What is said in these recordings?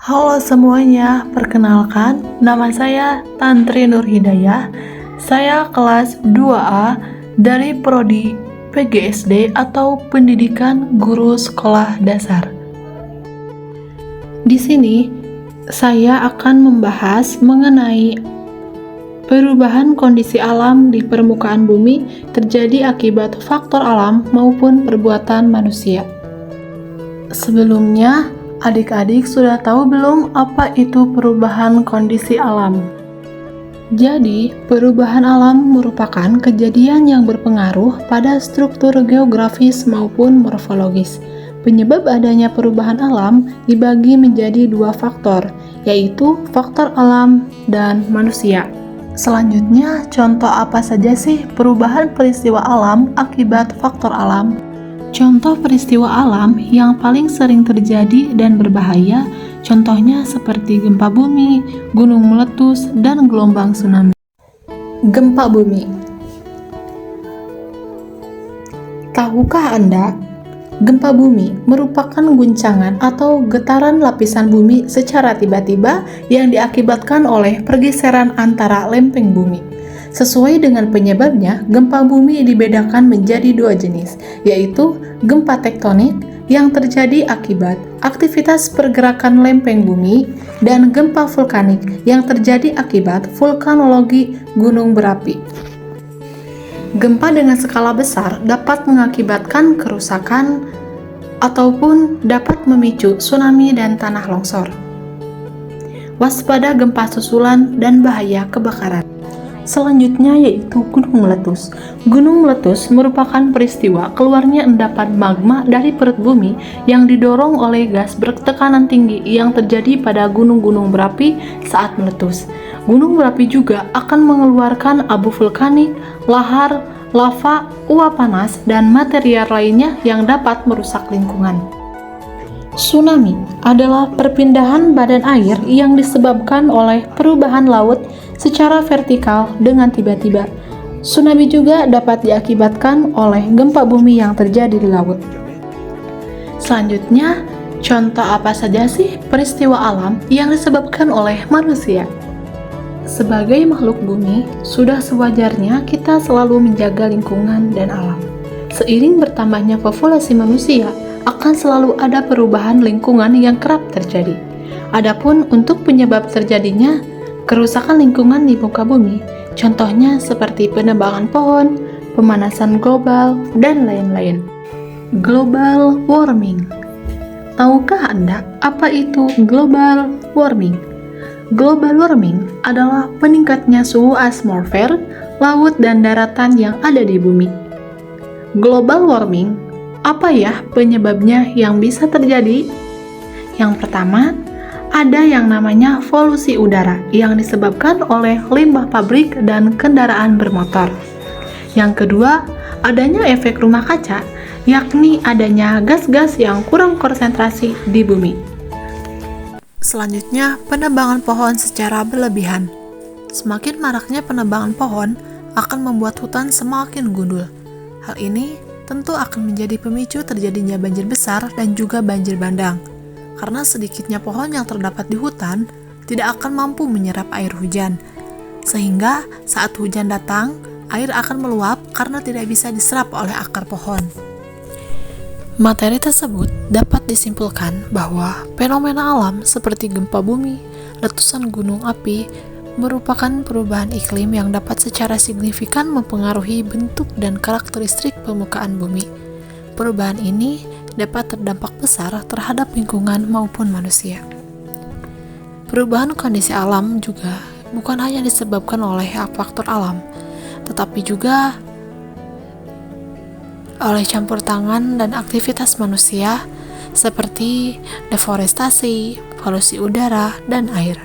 Halo semuanya, perkenalkan nama saya Tantri Nur Hidayah. Saya kelas 2A dari Prodi PGSD atau Pendidikan Guru Sekolah Dasar. Di sini saya akan membahas mengenai perubahan kondisi alam di permukaan bumi terjadi akibat faktor alam maupun perbuatan manusia. Sebelumnya, adik-adik sudah tahu belum apa itu perubahan kondisi alam? Jadi, perubahan alam merupakan kejadian yang berpengaruh pada struktur geografis maupun morfologis. Penyebab adanya perubahan alam dibagi menjadi dua faktor, yaitu faktor alam dan manusia. Selanjutnya, contoh apa saja sih perubahan peristiwa alam akibat faktor alam? Contoh peristiwa alam yang paling sering terjadi dan berbahaya, contohnya seperti gempa bumi, gunung meletus, dan gelombang tsunami. Gempa bumi. Tahukah Anda, gempa bumi merupakan guncangan atau getaran lapisan bumi secara tiba-tiba yang diakibatkan oleh pergeseran antara lempeng bumi. Sesuai dengan penyebabnya, gempa bumi dibedakan menjadi dua jenis, yaitu gempa tektonik yang terjadi akibat aktivitas pergerakan lempeng bumi dan gempa vulkanik yang terjadi akibat vulkanologi gunung berapi. Gempa dengan skala besar dapat mengakibatkan kerusakan ataupun dapat memicu tsunami dan tanah longsor. Waspada gempa susulan dan bahaya kebakaran. Selanjutnya yaitu gunung meletus. Gunung meletus merupakan peristiwa keluarnya endapan magma dari perut bumi yang didorong oleh gas bertekanan tinggi yang terjadi pada gunung-gunung berapi saat meletus. Gunung berapi juga akan mengeluarkan abu vulkanik, lahar, lava, uap panas, dan material lainnya yang dapat merusak lingkungan. Tsunami adalah perpindahan badan air yang disebabkan oleh perubahan laut secara vertikal dengan tiba-tiba. Tsunami juga dapat diakibatkan oleh gempa bumi yang terjadi di laut. Selanjutnya, contoh apa saja sih peristiwa alam yang disebabkan oleh manusia? Sebagai makhluk bumi, sudah sewajarnya kita selalu menjaga lingkungan dan alam. Seiring bertambahnya populasi manusia, akan selalu ada perubahan lingkungan yang kerap terjadi. Adapun untuk penyebab terjadinya kerusakan lingkungan di muka bumi, contohnya seperti penebangan pohon, pemanasan global, dan lain-lain. Global warming. Tahukah Anda apa itu global warming? Global warming adalah peningkatnya suhu atmosfer, laut, dan daratan yang ada di bumi. Global warming, apa ya penyebabnya yang bisa terjadi? Yang pertama, ada yang namanya polusi udara yang disebabkan oleh limbah pabrik dan kendaraan bermotor. Yang kedua, adanya efek rumah kaca, yakni adanya gas-gas yang kurang konsentrasi di bumi. Selanjutnya, penebangan pohon secara berlebihan. Semakin maraknya penebangan pohon akan membuat hutan semakin gundul. Hal ini tentu akan menjadi pemicu terjadinya banjir besar dan juga banjir bandang. Karena sedikitnya pohon yang terdapat di hutan tidak akan mampu menyerap air hujan. Sehingga saat hujan datang, air akan meluap karena tidak bisa diserap oleh akar pohon. Materi tersebut dapat disimpulkan bahwa fenomena alam seperti gempa bumi, letusan gunung api, merupakan perubahan iklim yang dapat secara signifikan mempengaruhi bentuk dan karakteristik permukaan bumi. Perubahan ini dapat terdampak besar terhadap lingkungan maupun manusia. Perubahan kondisi alam juga bukan hanya disebabkan oleh faktor alam, tetapi juga oleh campur tangan dan aktivitas manusia seperti deforestasi, polusi udara, dan air,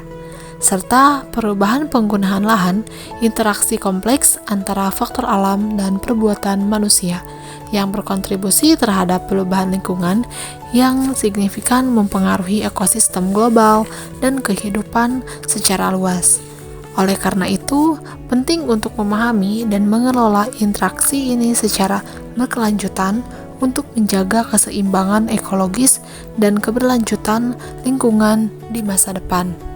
serta perubahan penggunaan lahan, interaksi kompleks antara faktor alam dan perbuatan manusia yang berkontribusi terhadap perubahan lingkungan yang signifikan mempengaruhi ekosistem global dan kehidupan secara luas. Oleh karena itu, penting untuk memahami dan mengelola interaksi ini secara berkelanjutan untuk menjaga keseimbangan ekologis dan keberlanjutan lingkungan di masa depan.